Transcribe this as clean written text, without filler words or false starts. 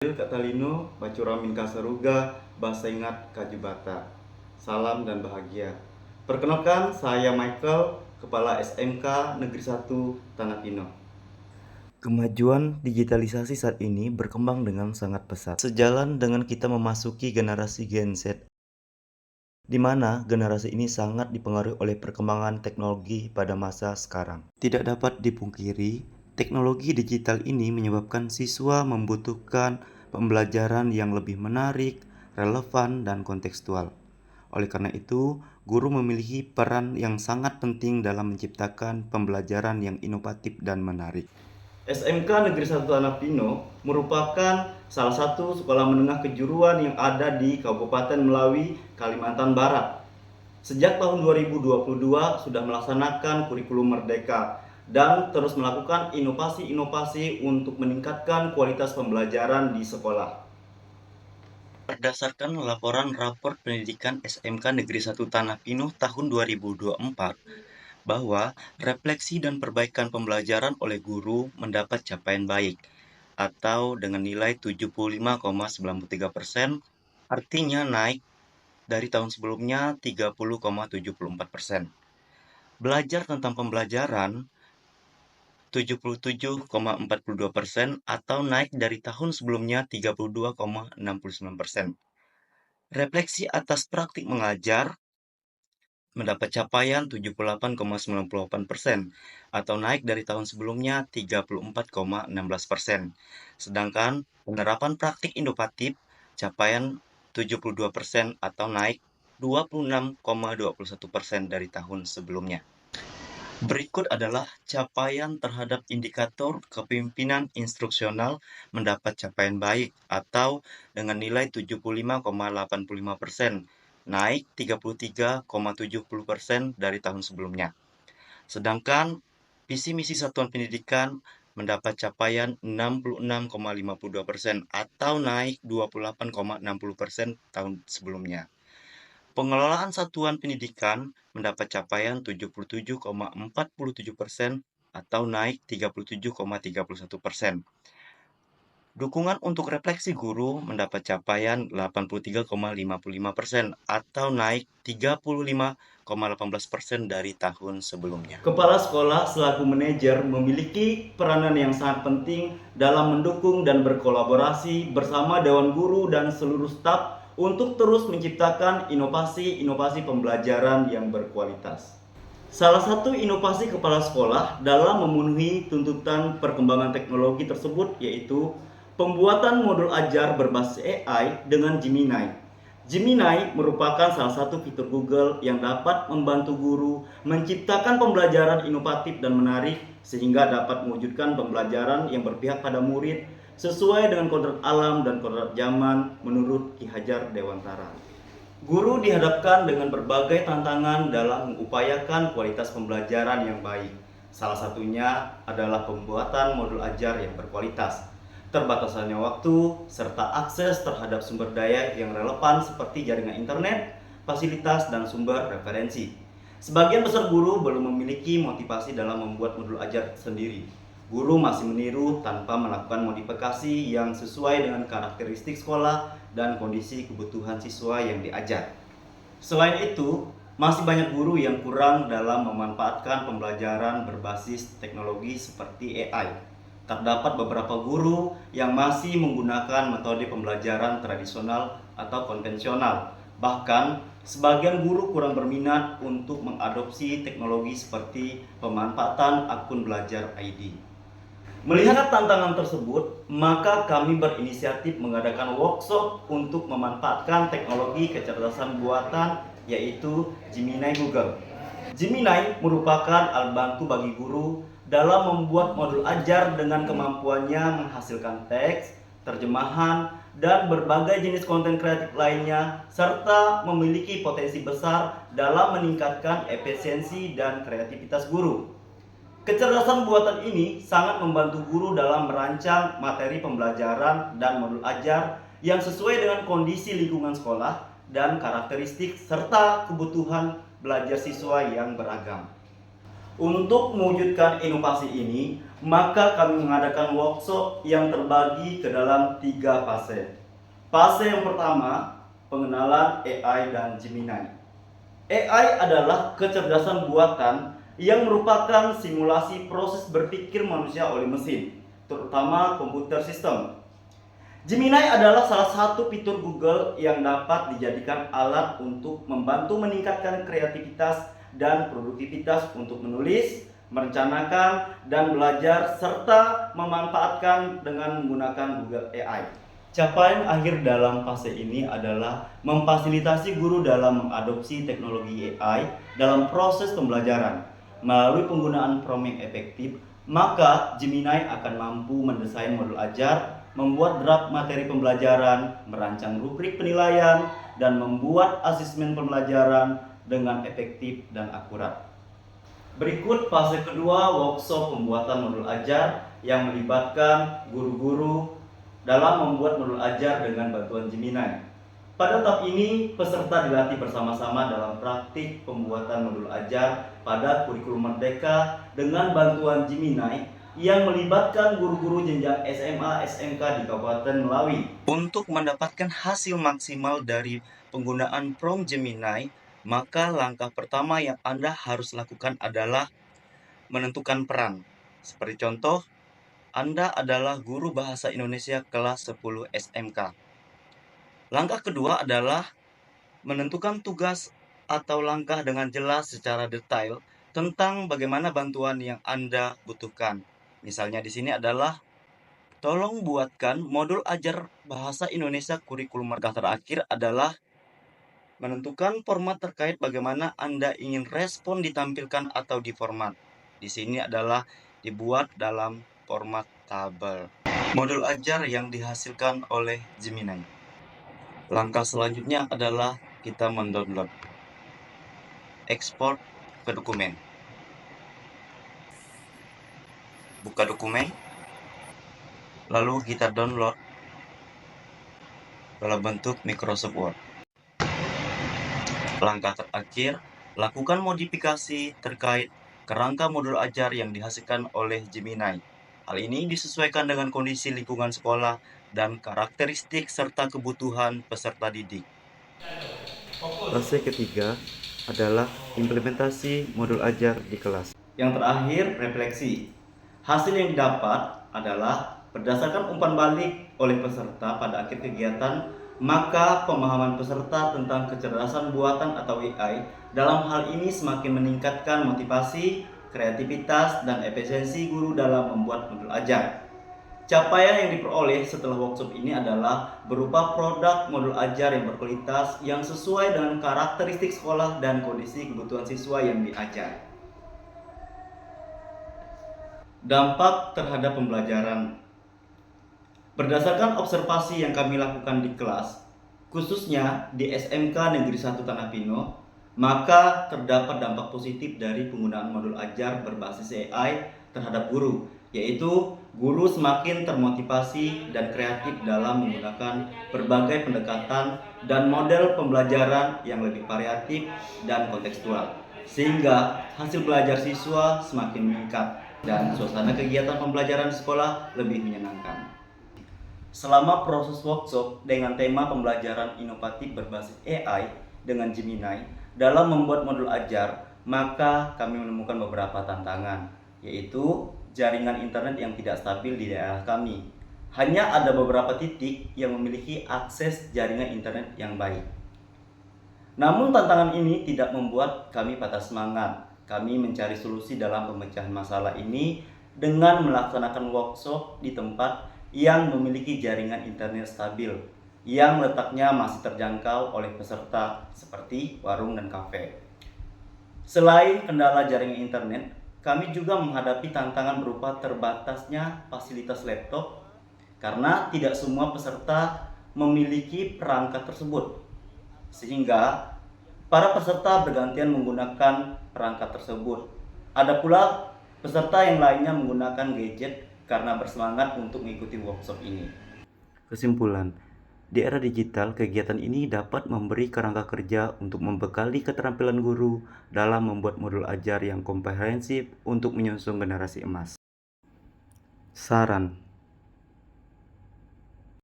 Katalino, Bacuramin Kasaruga, Bahasa Ingat Kajubata. Salam dan bahagia. Perkenalkan, saya Michael, Kepala SMK Negeri 1 Tanah Pino. Kemajuan digitalisasi saat ini berkembang dengan sangat pesat. Sejalan dengan kita memasuki generasi Gen Z, di mana generasi ini sangat dipengaruhi oleh perkembangan teknologi pada masa sekarang. Tidak dapat dipungkiri, teknologi digital ini menyebabkan siswa membutuhkan pembelajaran yang lebih menarik, relevan, dan kontekstual. Oleh karena itu, guru memiliki peran yang sangat penting dalam menciptakan pembelajaran yang inovatif dan menarik. SMK Negeri 1 Tanah Pino merupakan salah satu sekolah menengah kejuruan yang ada di Kabupaten Melawi, Kalimantan Barat. Sejak tahun 2022 sudah melaksanakan kurikulum merdeka dan terus melakukan inovasi-inovasi untuk meningkatkan kualitas pembelajaran di sekolah. Berdasarkan laporan rapor pendidikan SMK Negeri 1 Tanah Pino tahun 2024, bahwa refleksi dan perbaikan pembelajaran oleh guru mendapat capaian baik, atau dengan nilai 75,93%, artinya naik dari tahun sebelumnya 30,74%. Belajar tentang pembelajaran 77,42% atau naik dari tahun sebelumnya 32,69%. Refleksi atas praktik mengajar mendapat capaian 78,98% atau naik dari tahun sebelumnya 34,16%. Sedangkan penerapan praktik inovatif capaian 72% atau naik 26,21% dari tahun sebelumnya. Berikut adalah capaian terhadap indikator kepemimpinan instruksional mendapat capaian baik atau dengan nilai 75,85%, naik 33,70% dari tahun sebelumnya. Sedangkan visi misi satuan pendidikan mendapat capaian 66,52% atau naik 28,60% tahun sebelumnya. Pengelolaan satuan pendidikan mendapat capaian 77,47% atau naik 37,31%. Dukungan untuk refleksi guru mendapat capaian 83,55% atau naik 35,18% dari tahun sebelumnya. Kepala sekolah selaku manajer memiliki peranan yang sangat penting dalam mendukung dan berkolaborasi bersama Dewan Guru dan seluruh staf untuk terus menciptakan inovasi-inovasi pembelajaran yang berkualitas. Salah satu inovasi kepala sekolah dalam memenuhi tuntutan perkembangan teknologi tersebut yaitu pembuatan modul ajar berbasis AI dengan Gemini. Gemini merupakan salah satu fitur Google yang dapat membantu guru menciptakan pembelajaran inovatif dan menarik sehingga dapat mewujudkan pembelajaran yang berpihak pada murid sesuai dengan kodrat alam dan kodrat zaman menurut Ki Hajar Dewantara. Guru dihadapkan dengan berbagai tantangan dalam mengupayakan kualitas pembelajaran yang baik. Salah satunya adalah pembuatan modul ajar yang berkualitas, terbatasnya waktu, serta akses terhadap sumber daya yang relevan seperti jaringan internet, fasilitas, dan sumber referensi. Sebagian besar guru belum memiliki motivasi dalam membuat modul ajar sendiri. Guru masih meniru tanpa melakukan modifikasi yang sesuai dengan karakteristik sekolah dan kondisi kebutuhan siswa yang diajar. Selain itu, masih banyak guru yang kurang dalam memanfaatkan pembelajaran berbasis teknologi seperti AI. Terdapat beberapa guru yang masih menggunakan metode pembelajaran tradisional atau konvensional. Bahkan, sebagian guru kurang berminat untuk mengadopsi teknologi seperti pemanfaatan akun belajar ID. Melihat tantangan tersebut, maka kami berinisiatif mengadakan workshop untuk memanfaatkan teknologi kecerdasan buatan yaitu Gemini Google. Gemini merupakan alat bantu bagi guru dalam membuat modul ajar dengan kemampuannya menghasilkan teks, terjemahan, dan berbagai jenis konten kreatif lainnya, serta memiliki potensi besar dalam meningkatkan efisiensi dan kreativitas guru. Kecerdasan buatan ini sangat membantu guru dalam merancang materi pembelajaran dan modul ajar yang sesuai dengan kondisi lingkungan sekolah dan karakteristik serta kebutuhan belajar siswa yang beragam. Untuk mewujudkan inovasi ini, maka kami mengadakan workshop yang terbagi ke dalam 3 fase. Fase yang pertama, pengenalan AI dan Gemini. AI adalah kecerdasan buatan yang merupakan simulasi proses berpikir manusia oleh mesin, terutama komputer sistem. Gemini adalah salah satu fitur Google yang dapat dijadikan alat untuk membantu meningkatkan kreativitas dan produktivitas untuk menulis, merencanakan, dan belajar serta memanfaatkan dengan menggunakan Google AI. Capaian akhir dalam fase ini adalah memfasilitasi guru dalam mengadopsi teknologi AI dalam proses pembelajaran. Melalui penggunaan prompt yang efektif, maka Gemini akan mampu mendesain modul ajar, membuat draft materi pembelajaran, merancang rubrik penilaian, dan membuat asesmen pembelajaran dengan efektif dan akurat. Berikut fase kedua workshop pembuatan modul ajar yang melibatkan guru-guru dalam membuat modul ajar dengan bantuan Gemini. Pada tahap ini, peserta dilatih bersama-sama dalam praktik pembuatan modul ajar pada kurikulum Merdeka dengan bantuan Gemini yang melibatkan guru-guru jenjang SMA SMK di Kabupaten Melawi. Untuk mendapatkan hasil maksimal dari penggunaan prompt Gemini, maka langkah pertama yang Anda harus lakukan adalah menentukan peran. Seperti contoh, Anda adalah guru bahasa Indonesia kelas 10 SMK. Langkah kedua adalah menentukan tugas atau langkah dengan jelas secara detail tentang bagaimana bantuan yang Anda butuhkan. Misalnya di sini adalah tolong buatkan modul ajar bahasa Indonesia kurikulum Merdeka. Terakhir adalah menentukan format terkait bagaimana Anda ingin respon ditampilkan atau diformat. Di sini adalah dibuat dalam format tabel. Modul ajar yang dihasilkan oleh Gemini. Langkah selanjutnya adalah kita mendownload. Ekspor ke dokumen. Buka dokumen. Lalu kita download dalam bentuk Microsoft Word. Langkah terakhir, lakukan modifikasi terkait kerangka modul ajar yang dihasilkan oleh Gemini. Hal ini disesuaikan dengan kondisi lingkungan sekolah dan karakteristik serta kebutuhan peserta didik. Fase ketiga adalah implementasi modul ajar di kelas. Yang terakhir, refleksi. Hasil yang didapat adalah berdasarkan umpan balik oleh peserta pada akhir kegiatan, maka pemahaman peserta tentang kecerdasan buatan atau AI dalam hal ini semakin meningkatkan motivasi, kreativitas, dan efisiensi guru dalam membuat modul ajar. Capaian yang diperoleh setelah workshop ini adalah berupa produk modul ajar yang berkualitas yang sesuai dengan karakteristik sekolah dan kondisi kebutuhan siswa yang diajar. Dampak terhadap pembelajaran. Berdasarkan observasi yang kami lakukan di kelas, khususnya di SMK Negeri 1 Tanah Pino, maka terdapat dampak positif dari penggunaan modul ajar berbasis AI terhadap guru, yaitu guru semakin termotivasi dan kreatif dalam menggunakan berbagai pendekatan dan model pembelajaran yang lebih variatif dan kontekstual, sehingga hasil belajar siswa semakin meningkat dan suasana kegiatan pembelajaran sekolah lebih menyenangkan. Selama proses workshop dengan tema pembelajaran inovatif berbasis AI dengan Gemini dalam membuat modul ajar, maka kami menemukan beberapa tantangan, yaitu jaringan internet yang tidak stabil di daerah kami. Hanya ada beberapa titik yang memiliki akses jaringan internet yang baik. Namun tantangan ini tidak membuat kami patah semangat. Kami mencari solusi dalam pemecahan masalah ini dengan melaksanakan workshop di tempat yang memiliki jaringan internet stabil yang letaknya masih terjangkau oleh peserta seperti warung dan kafe. Selain kendala jaringan internet, kami juga menghadapi tantangan berupa terbatasnya fasilitas laptop karena tidak semua peserta memiliki perangkat tersebut, sehingga para peserta bergantian menggunakan perangkat tersebut. Ada pula peserta yang lainnya menggunakan gadget karena bersemangat untuk mengikuti workshop ini. Kesimpulan, Di era digital, kegiatan ini dapat memberi kerangka kerja untuk membekali keterampilan guru dalam membuat modul ajar yang komprehensif untuk menyusun generasi emas. Saran: